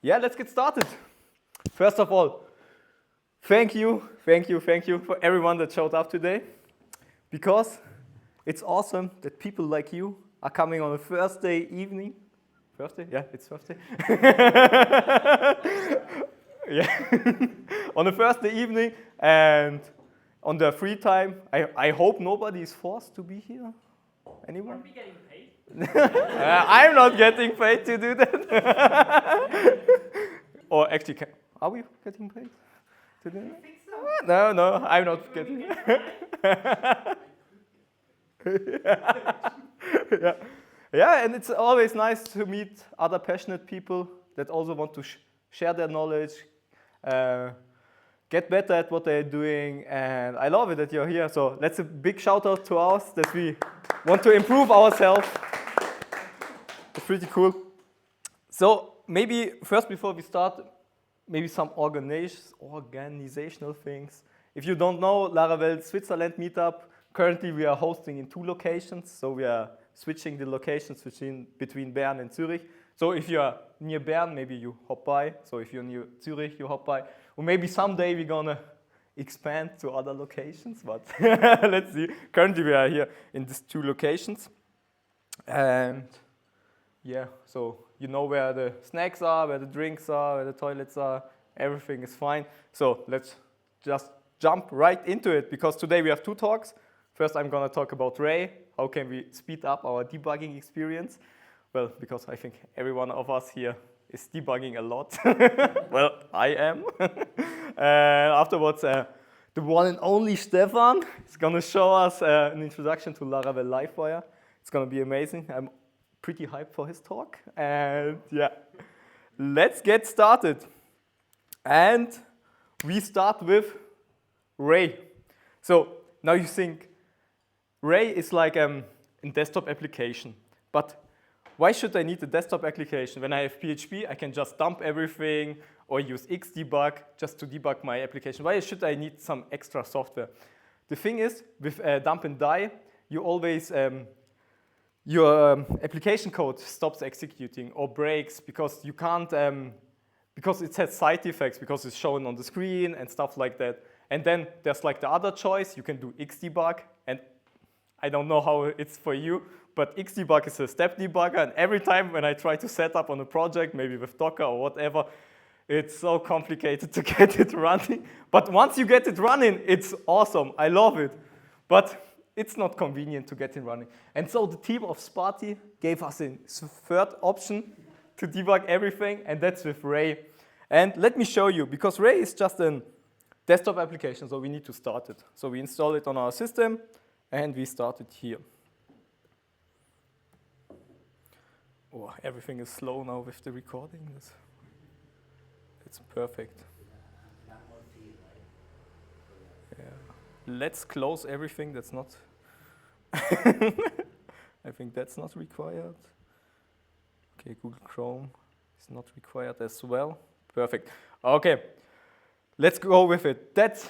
Yeah, let's get started. First of all, thank you for everyone that showed up today, because it's awesome that people like you are coming on a Thursday evening. Thursday? Yeah, it's Thursday. Yeah, on a Thursday evening and on their free time. I hope nobody is forced to be here. Anyone? Are we getting paid? I'm not getting paid to do that. Or actually, are we getting paid to do that? I think so. No, I'm not getting yeah. Yeah, and it's always nice to meet other passionate people that also want to share their knowledge, get better at what they're doing, and I love it that you're here. So that's a big shout out to us that we want to improve ourselves. It's pretty cool. So maybe first, before we start, maybe some organizational things. If you don't know, Laravel Switzerland meetup, currently we are hosting in 2 locations. So we are switching the locations between Bern and Zurich. So if you are near Bern, maybe you hop by. So if you're near Zurich, you hop by. Or maybe someday we're gonna expand to other locations, but let's see. Currently we are here in these 2 locations. And yeah, so you know where the snacks are, where the drinks are, where the toilets are, everything is fine. So let's just jump right into it, because today we have 2 talks. First I'm gonna talk about Ray. How can we speed up our debugging experience? Well, because I think every one of us here is debugging a lot. Well, I am. And afterwards, the one and only Stefan is gonna show us an introduction to Laravel Livewire. It's gonna be amazing. I'm pretty hyped for his talk, and yeah, let's get started. And we start with Ray. So now you think Ray is like a desktop application, but why should I need a desktop application? When I have PHP, I can just dump everything or use Xdebug just to debug my application. Why should I need some extra software? The thing is, with dump and die, you always your application code stops executing or breaks because you can't, because it has side effects, because it's shown on the screen and stuff like that. And then there's like the other choice, you can do Xdebug, and I don't know how it's for you, but Xdebug is a step debugger, and every time when I try to set up on a project, maybe with Docker or whatever, it's so complicated to get it running. But once you get it running, it's awesome, I love it. But it's not convenient to get it running. And so the team of Sparty gave us a 3rd option to debug everything, and that's with Ray. And let me show you, because Ray is just a desktop application, so we need to start it. So we install it on our system, and we start it here. Oh, everything is slow now with the recording. It's perfect. Yeah. Let's close everything that's not. I think that's not required. Okay, Google Chrome is not required as well. Perfect. Okay, let's go with it. That's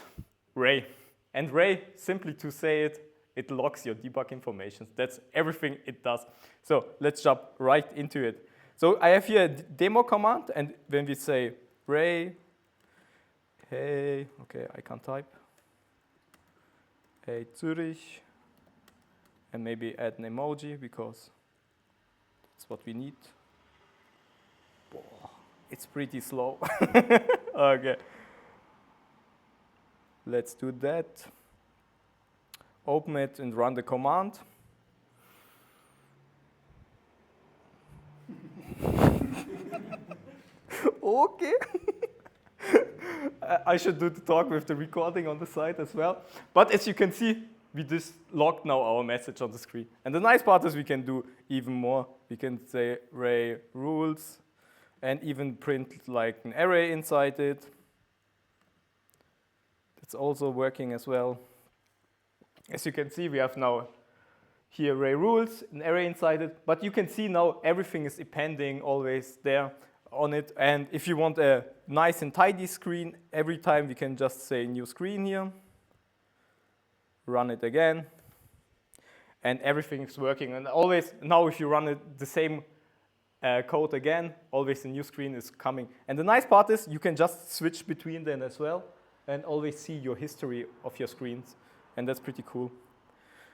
Ray. And Ray, simply to say it, it logs your debug information. That's everything it does. So let's jump right into it. So I have here a demo command, and when we say Ray, hey, okay, I can't type. Hey Zurich, and maybe add an emoji because that's what we need. Whoa, it's pretty slow. Okay, let's do that. Open it and run the command. Okay. I should do the talk with the recording on the side as well. But as you can see, we just logged now our message on the screen. And the nice part is we can do even more. We can say Ray rules and even print like an array inside it. It's also working as well. As you can see, we have now here Ray rules, an array inside it. But you can see now everything is appending always there on it. And if you want a nice and tidy screen, every time we can just say new screen here, run it again, and everything is working. And always now if you run it the same code again, always a new screen is coming. And the nice part is you can just switch between them as well and always see your history of your screens. And that's pretty cool.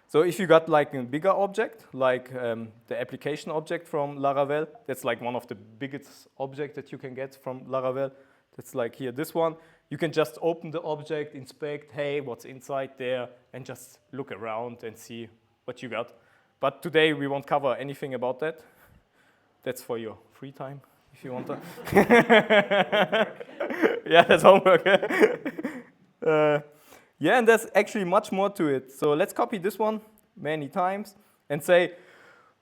So if you got like a bigger object, like the application object from Laravel, that's like one of the biggest objects that you can get from Laravel. That's like here, this one. You can just open the object, inspect, hey, what's inside there, and just look around and see what you got. But today we won't cover anything about that. That's for your free time, if you want to. Yeah, that's homework. Yeah, and there's actually much more to it. So let's copy this one many times and say,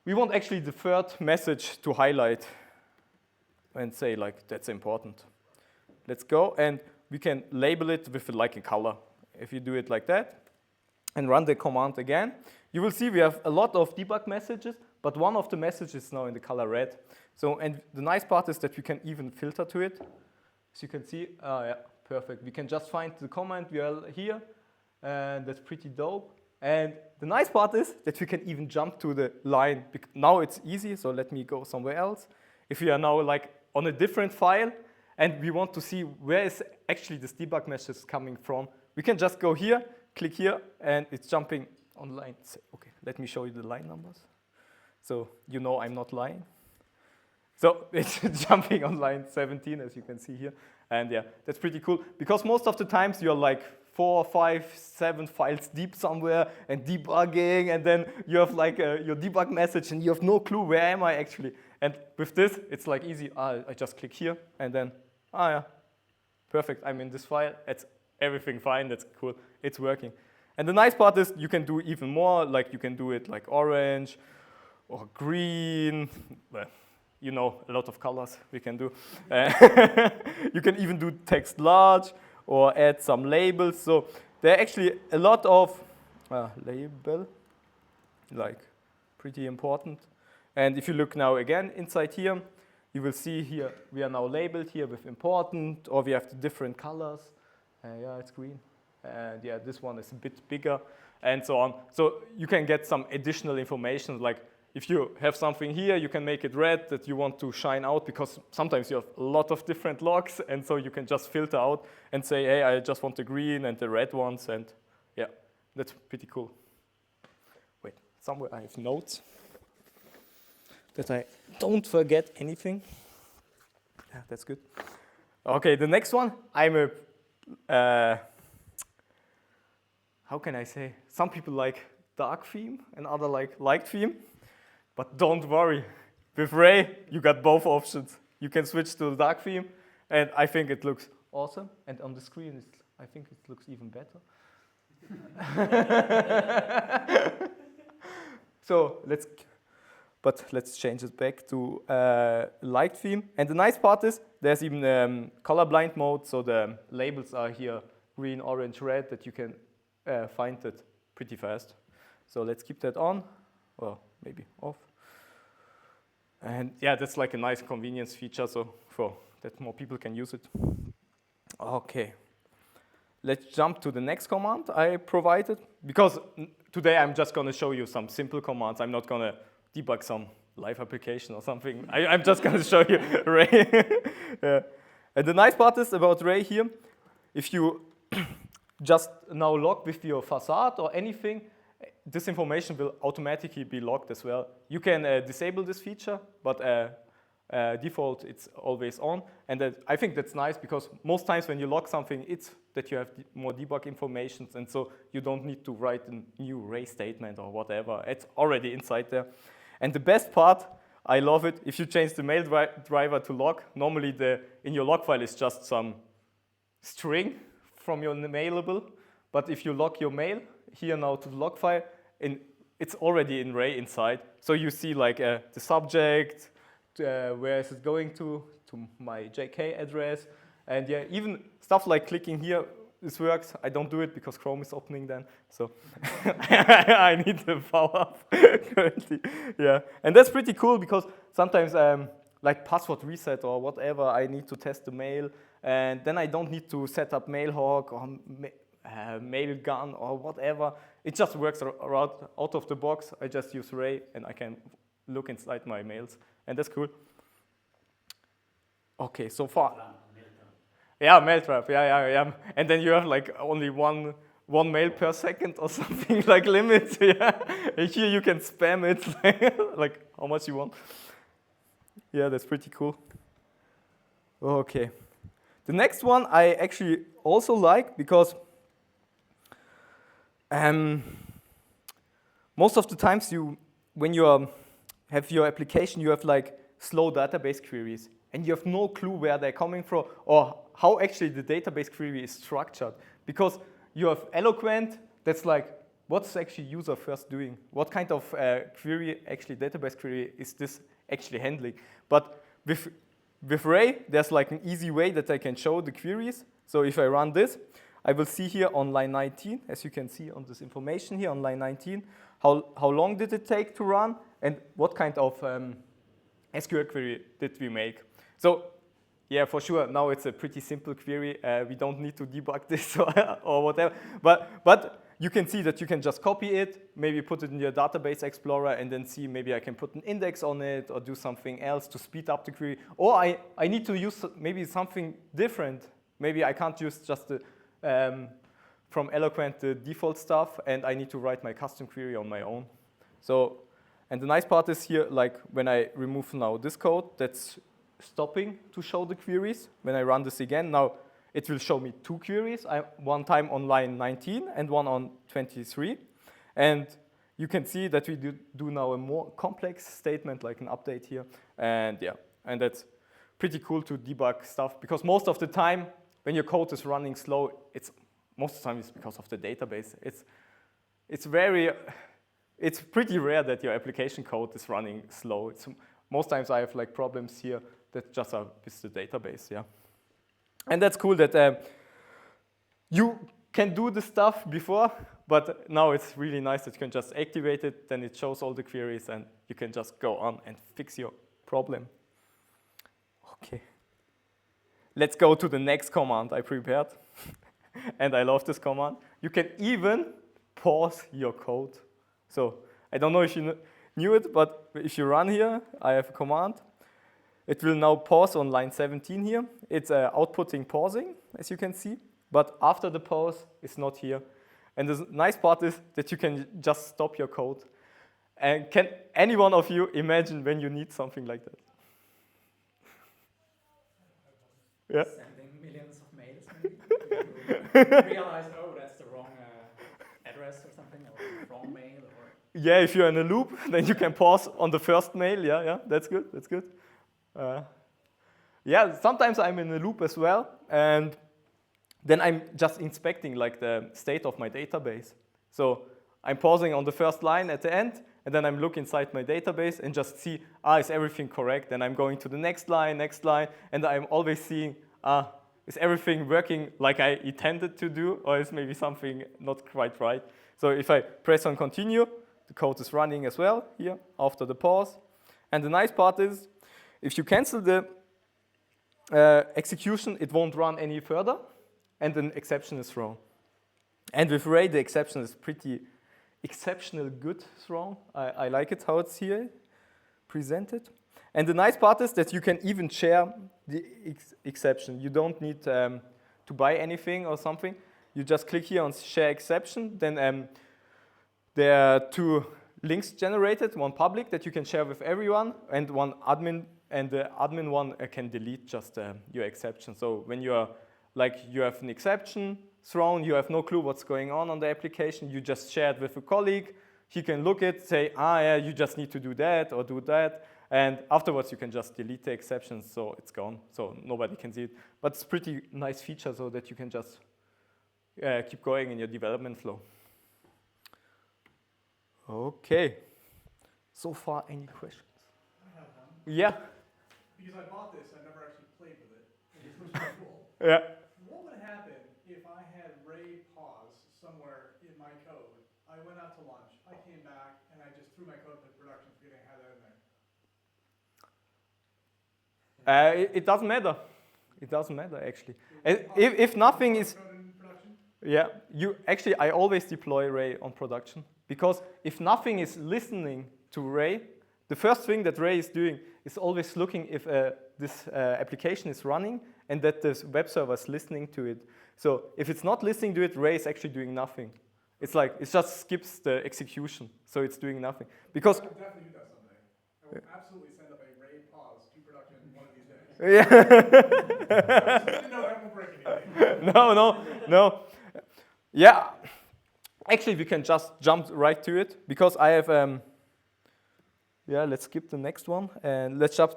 we want actually the third message to highlight and say like, that's important. Let's go, and we can label it with like a color. If you do it like that and run the command again, you will see we have a lot of debug messages, but one of the messages is now in the color red. So, and the nice part is that we can even filter to it. As you can see, yeah, perfect. We can just find the command URL here, and that's pretty dope. And the nice part is that we can even jump to the line. Now it's easy, so let me go somewhere else. If we are now like on a different file, and we want to see where is actually this debug message coming from, we can just go here, click here, and it's jumping on line. Okay, let me show you the line numbers. So you know I'm not lying. So it's jumping on line 17, as you can see here. And yeah, that's pretty cool. Because most of the times you're like 4, 5, 7 files deep somewhere and debugging, and then you have like your debug message and you have no clue where am I actually. And with this, it's like easy. I just click here and then, yeah, perfect, I'm in this file. It's everything fine, that's cool, it's working. And the nice part is you can do even more, like you can do it like orange or green. Well, you know, a lot of colors we can do. You can even do text large or add some labels. So there are actually a lot of label, like pretty important. And if you look now again inside here, you will see here we are now labeled here with important, or we have the different colors. Yeah, it's green. And yeah, this one is a bit bigger, and so on. So you can get some additional information, like if you have something here, you can make it red that you want to shine out, because sometimes you have a lot of different logs, and so you can just filter out and say, hey, I just want the green and the red ones, and yeah, that's pretty cool. Wait, somewhere I have notes that I don't forget anything. Yeah, that's good. Okay, the next one, I'm a, how can I say? Some people like dark theme and other like light theme. But don't worry, with Ray, you got both options. You can switch to the dark theme, and I think it looks awesome. And on the screen, I think it looks even better. So let's change it back to light theme. And the nice part is there's even colorblind mode, so the labels are here, green, orange, red, that you can find it pretty fast. So let's keep that on, or maybe off. And yeah, that's like a nice convenience feature, so for that more people can use it. Okay, let's jump to the next command I provided, because today I'm just going to show you some simple commands. I'm not going to debug some live application or something. I'm just going to show you Ray. Yeah. And the nice part is about Ray here, if you just now log with your facade or anything, this information will automatically be logged as well. You can disable this feature, but default it's always on. And I think that's nice, because most times when you log something, it's that you have more debug information, and so you don't need to write a new Ray statement or whatever. It's already inside there. And the best part, I love it, if you change the mail driver to log, normally in your log file is just some string from your mailable, but if you log your mail here now to the log file, it's already in Ray inside. So you see like the subject, where is it going to my JK address, and yeah, even stuff like clicking here, this works. I don't do it because Chrome is opening then, so I need the power up currently. Yeah, and that's pretty cool, because sometimes like password reset or whatever, I need to test the mail, and then I don't need to set up Mailhawk or Mailgun or whatever. It just works out of the box. I just use Ray and I can look inside my mails, and that's cool. Okay, so far. Yeah, mail trap. Yeah. And then you have like only one mail per second or something like limit. Yeah. And here you can spam it like how much you want. Yeah, that's pretty cool. Okay. The next one I actually also like because most of the times when you have your application, you have like slow database queries and you have no clue where they're coming from or how actually the database query is structured. Because you have Eloquent, that's like, what's actually user first doing? What kind of query, actually database query, is this actually handling? But with Ray, there's like an easy way that I can show the queries. So if I run this, I will see here on line 19, as you can see on this information here on line 19, how long did it take to run and what kind of SQL query did we make. So yeah, for sure, now it's a pretty simple query. We don't need to debug this or whatever. But you can see that you can just copy it, maybe put it in your database explorer and then see maybe I can put an index on it or do something else to speed up the query. Or I need to use maybe something different. Maybe I can't use just the, from Eloquent the default stuff and I need to write my custom query on my own. So, and the nice part is here, like when I remove now this code, that's stopping to show the queries. When I run this again, now it will show me two queries, one time on line 19 and one on 23. And you can see that we do now a more complex statement, like an update here. And yeah, and that's pretty cool to debug stuff because most of the time when your code is running slow, most of the time it's because of the database. It's pretty rare that your application code is running slow. Most times I have like problems here that just are with the database, yeah. And that's cool that you can do the stuff before, but now it's really nice that you can just activate it, then it shows all the queries and you can just go on and fix your problem. Okay. Let's go to the next command I prepared. And I love this command. You can even pause your code. So I don't know if you knew it, but if you run here, I have a command. It will now pause on line 17 here. It's outputting pausing, as you can see. But after the pause, it's not here. And the nice part is that you can just stop your code. And can any one of you imagine when you need something like that? Yeah. Sending millions of mails, maybe. Realize, oh, that's the wrong address or something, or wrong mail, or. Yeah, if you're in a loop, then you can pause on the first mail. Yeah, that's good. That's good. Yeah, sometimes I'm in a loop as well, and then I'm just inspecting like the state of my database. So I'm pausing on the first line at the end, and then I'm looking inside my database and just see, is everything correct? And I'm going to the next line, and I'm always seeing, is everything working like I intended to do, or is maybe something not quite right? So if I press on continue, the code is running as well here after the pause. And the nice part is, if you cancel the execution, it won't run any further, and an exception is thrown. And with Ray, the exception is pretty exceptional good thrown. I like it how it's here presented. And the nice part is that you can even share the exception. You don't need to buy anything or something. You just click here on share exception. Then there are two links generated, one public that you can share with everyone, and one admin. And the admin one can delete just your exception. So when you have an exception thrown, you have no clue what's going on the application, you just share it with a colleague, he can look at it, say, yeah, you just need to do that or do that, and afterwards you can just delete the exceptions so it's gone, so nobody can see it. But it's a pretty nice feature so that you can just keep going in your development flow. Okay, so far any questions? I have one. Yeah. Because I bought this, I never actually played with it. It was pretty cool. Yeah. What would happen if I had Ray pause somewhere in my code? I went out to lunch, I came back, and I just threw my code into production forgetting I had that in there. It doesn't matter. It doesn't matter actually. If nothing is, yeah, I always deploy Ray on production because if nothing is listening to Ray, the first thing that Ray is doing is always looking if a this application is running and that this web server is listening to it. So if it's not listening to it, Ray is actually doing nothing. It's like, it just skips the execution, so it's doing nothing. Because I will definitely do that someday. I will absolutely send up a Ray pause to production one of these days. Yeah. No, that won't break anything. No. Yeah. Actually, we can just jump right to it because I have, yeah, let's skip the next one and let's jump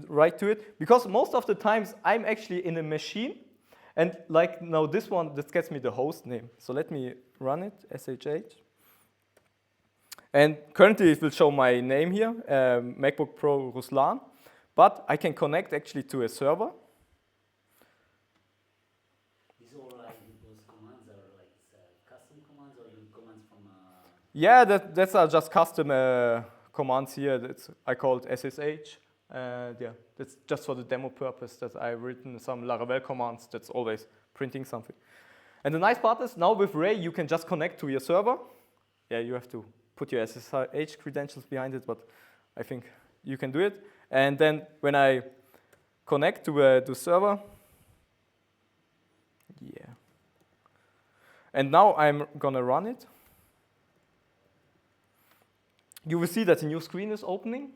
right to it. Because most of the times I'm actually in a machine and like now this one, that gets me the host name. So let me run it, SHH. And currently it will show my name here, MacBook Pro Ruslan, but I can connect actually to a server. These all like those commands are like custom commands or you commands from Yeah, that's just custom commands here. I call it SSH. Yeah, that's just for the demo purpose that I've written some Laravel commands that's always printing something. And the nice part is now with Ray, you can just connect to your server. Yeah, you have to put your SSH credentials behind it, but I think you can do it. And then when I connect to the server, yeah. And now I'm gonna run it. You will see that a new screen is opening,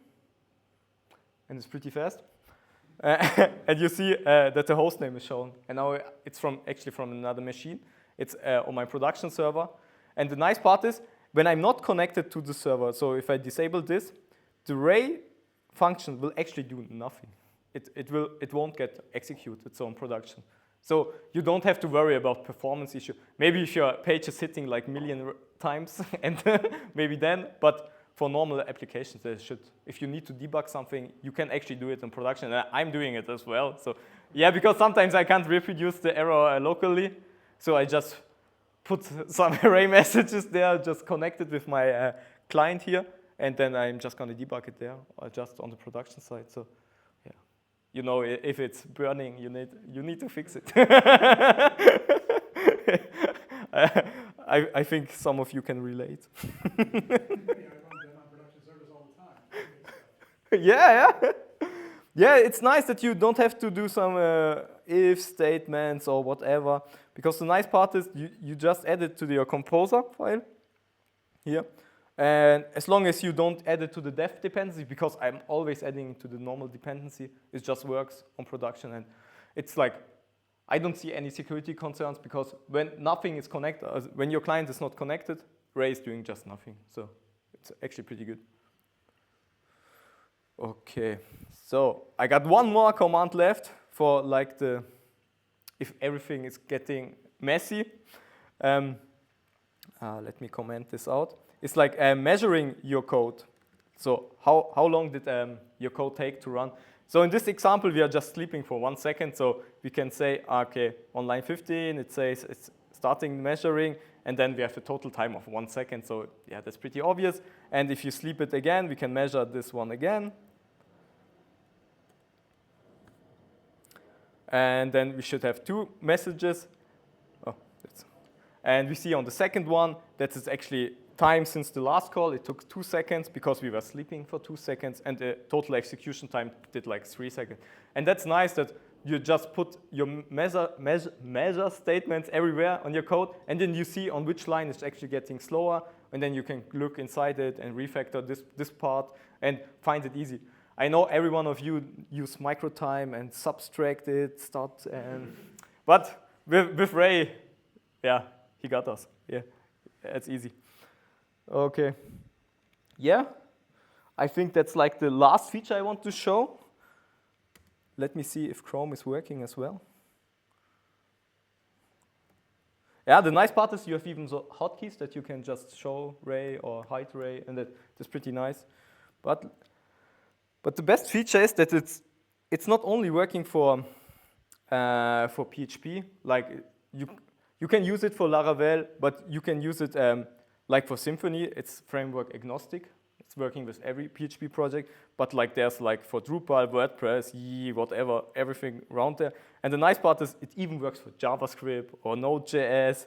and it's pretty fast. And you see that the host name is shown, and now it's actually from another machine. It's on my production server. And the nice part is, when I'm not connected to the server, so if I disable this, the Ray function will actually do nothing. It won't get executed, so on production. So you don't have to worry about performance issue. Maybe if your page is hitting like million times, and maybe then, but for normal applications, they should. If you need to debug something, you can actually do it in production. And I'm doing it as well. So yeah, because sometimes I can't reproduce the error locally, so I just put some array messages there, just connected with my client here, and then I'm just going to debug it there, or just on the production side. So yeah, you know, if it's burning, you need to fix it. I think some of you can relate. Yeah. Yeah, it's nice that you don't have to do some if statements or whatever, because the nice part is you just add it to your composer file here. And as long as you don't add it to the dev dependency, because I'm always adding to the normal dependency, it just works on production. And it's like, I don't see any security concerns, because when nothing is connected, when your client is not connected, Ray is doing just nothing. So it's actually pretty good. Okay, so I got one more command left for like if everything is getting messy. Let me comment this out. It's like measuring your code. So how long did your code take to run? So in this example, we are just sleeping for 1 second. So we can say, okay, on line 15, it says it's starting measuring, and then we have the total time of 1 second. So yeah, that's pretty obvious. And if you sleep it again, we can measure this one again. And then we should have 2 messages. And we see on the second one that it's actually time since the last call. It took 2 seconds because we were sleeping for 2 seconds, and the total execution time did like 3 seconds. And that's nice that you just put your measure statements everywhere on your code, and then you see on which line it's actually getting slower, and then you can look inside it and refactor this part and find it easy. I know every one of you use microtime and subtract it, but with Ray, yeah, he got us. Yeah, it's easy. Okay. Yeah, I think that's like the last feature I want to show. Let me see if Chrome is working as well. Yeah, the nice part is you have even hotkeys that you can just show Ray or hide Ray, and that's pretty nice. But the best feature is that it's not only working for PHP. Like you can use it for Laravel, but you can use it like for Symfony. It's framework agnostic. It's working with every PHP project. But like there's like for Drupal, WordPress, whatever, everything around there. And the nice part is it even works for JavaScript or Node.js,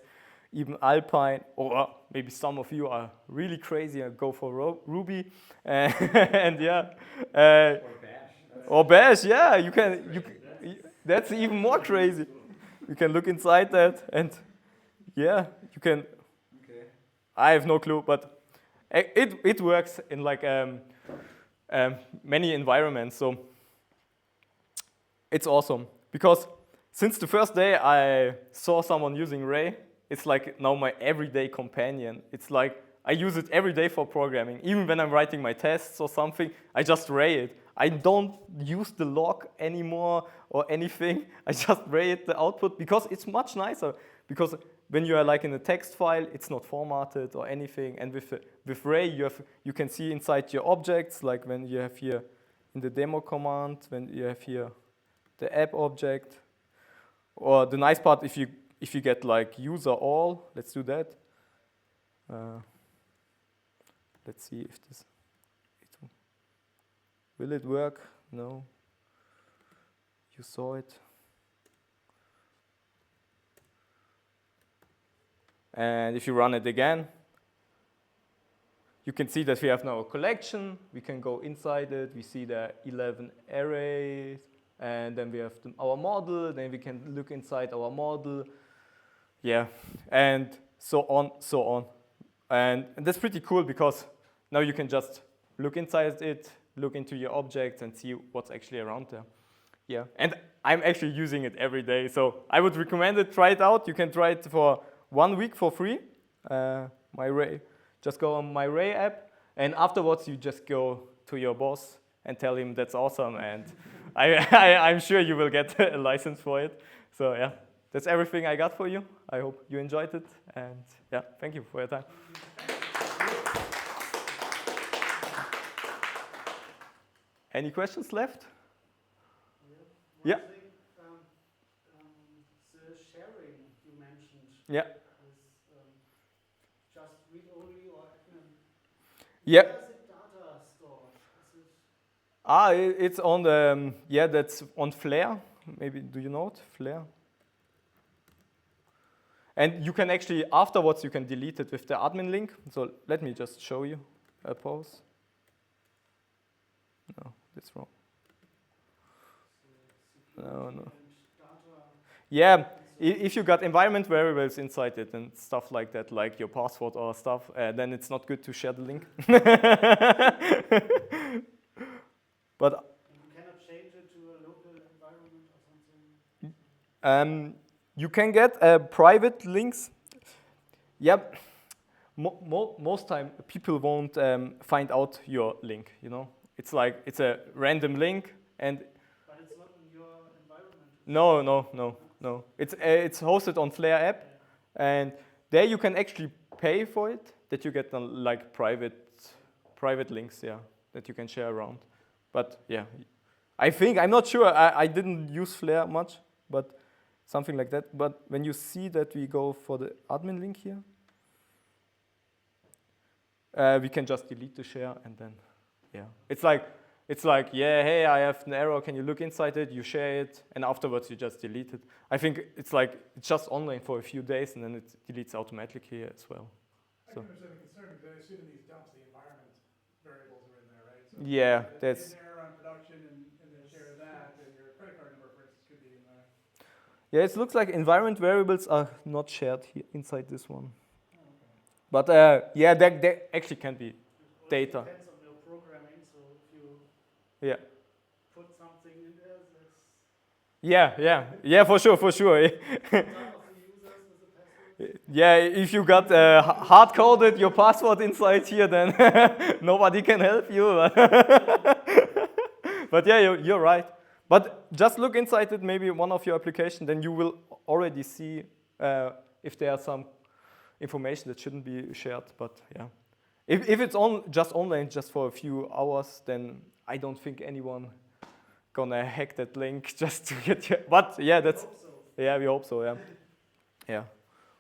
even Alpine, or maybe some of you are really crazy and go for Ruby. And yeah. Or Bash. Or bash, yeah, that's even more crazy. You can look inside that, and yeah, you can. Okay. I have no clue, but it works in like many environments. So it's awesome because since the first day I saw someone using Ray, it's like now my everyday companion. It's like I use it every day for programming. Even when I'm writing my tests or something, I just Ray it. I don't use the log anymore or anything. I just Ray it the output because it's much nicer. Because when you are like in a text file, it's not formatted or anything. And with Ray, you can see inside your objects, like when you have here in the demo command, when you have here the app object. Or the nice part, if you get like user all, let's do that. Let's see if this, will it work? No. You saw it. And if you run it again, you can see that we have now a collection. We can go inside it. We see the 11 arrays. And then we have our model. Then we can look inside our model. Yeah, and so on, so on. And that's pretty cool because now you can just look inside it, look into your objects, and see what's actually around there. Yeah, and I'm actually using it every day. So I would recommend it. Try it out. You can try it for 1 week for free. My Ray, just go on my Ray app, and afterwards you just go to your boss and tell him that's awesome, and I'm sure you will get a license for it. So yeah, that's everything I got for you. I hope you enjoyed it, and yeah, thank you for your time. Any questions left? Yeah. Thing, the sharing you mentioned. Yeah. Is just read only or admin. Yeah. Where is it data stored? Is it It's on the, yeah, that's on Flare. Maybe, do you know it, Flare? And you can actually, afterwards, you can delete it with the admin link. So let me just show you a pause. No, that's wrong. No. Yeah, if you got environment variables inside it and stuff like that, like your password or stuff, then it's not good to share the link. But you cannot change it to a local environment or something? you can get private links. Yep. Most time people won't find out your link. You know, it's like it's a random link, and But it's not in your environment. no. It's hosted on Flare app, and there you can actually pay for it. That you get like private links, yeah, that you can share around. But yeah, I'm not sure. I didn't use Flare much, but something like that. But when you see that we go for the admin link here, we can just delete the share, and then yeah, it's like yeah, hey, I have an error. Can you look inside it? You share it, and afterwards you just delete it. I think it's just online for a few days, and then it deletes automatically here as well. I can understand the concern because I assume in these dumps the environment variables are in there, right? So Yeah, if that's. it's in there on production and then share that, then your credit card number, for instance, could be in there. Yeah, it looks like environment variables are not shared here inside this one. Oh, okay. But yeah, there actually can be data. Depends on your programming. So if you Yeah. put something in there, that's Yeah, for sure. some of the users with the password. Yeah, if you got hard-coded your password inside here, then nobody can help you. But yeah, you're right. But just look inside it, maybe one of your applications, then you will already see if there are some information that shouldn't be shared. But yeah, if it's just online, just for a few hours, then I don't think anyone gonna hack that link just to get you. But yeah, yeah, we hope so. Yeah, yeah.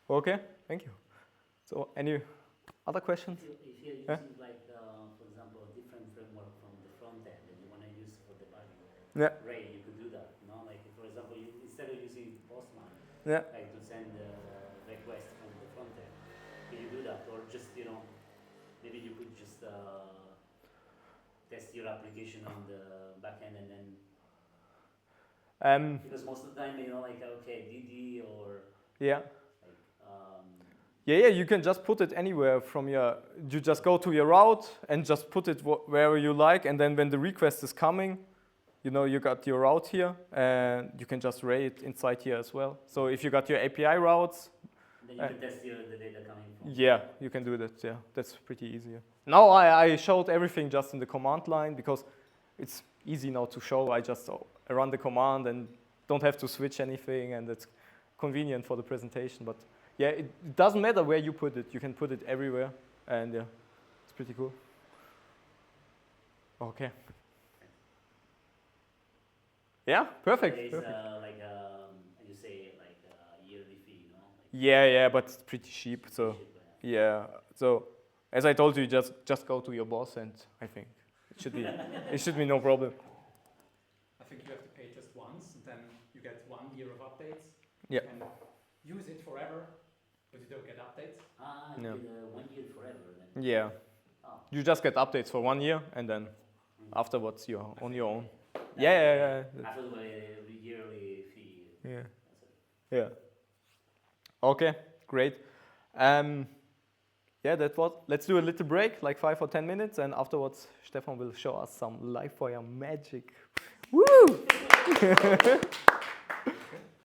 Okay, thank you. So, any other questions? If you're using Yeah. like, for example, a different framework from the front end and you want to use for debugging Yeah. Ray, you could do that. No, like for example, instead of using Postman, Yeah. like to send a request from the front end, can you do that? Or just maybe you could just test your application on the backend and then Um, because most of the time like okay DD or yeah. like Yeah, you can just put it anywhere from you just go to your route and just put it wherever you like, and then when the request is coming, you got your route here, and you can just array it inside here as well. So if you got your API routes, then you can test the data coming from. yeah, you can do that, yeah, that's pretty easy. Now I showed everything just in the command line because it's easy now to show. I just run the command and don't have to switch anything, and it's convenient for the presentation, but yeah, it doesn't matter where you put it. You can put it everywhere, and yeah, it's pretty cool. Okay. Yeah, perfect. It's perfect. like you say like a yearly fee, like Yeah, but it's pretty cheap. So cheap, yeah, so as I told you, just go to your boss, and I think it should be no problem. I think you have to pay just once, and then you get 1 year of updates. Yeah. And use it forever, but you don't get updates. You No. get 1 year forever then. Yeah, Oh. you just get updates for 1 year, and then afterwards you're on your own. Yeah. After the yearly fee. Yeah. That's it. Yeah. Okay, great. Yeah, that's what. Let's do a little break, like 5 or 10 minutes, and afterwards Stefan will show us some live fire magic. Woo!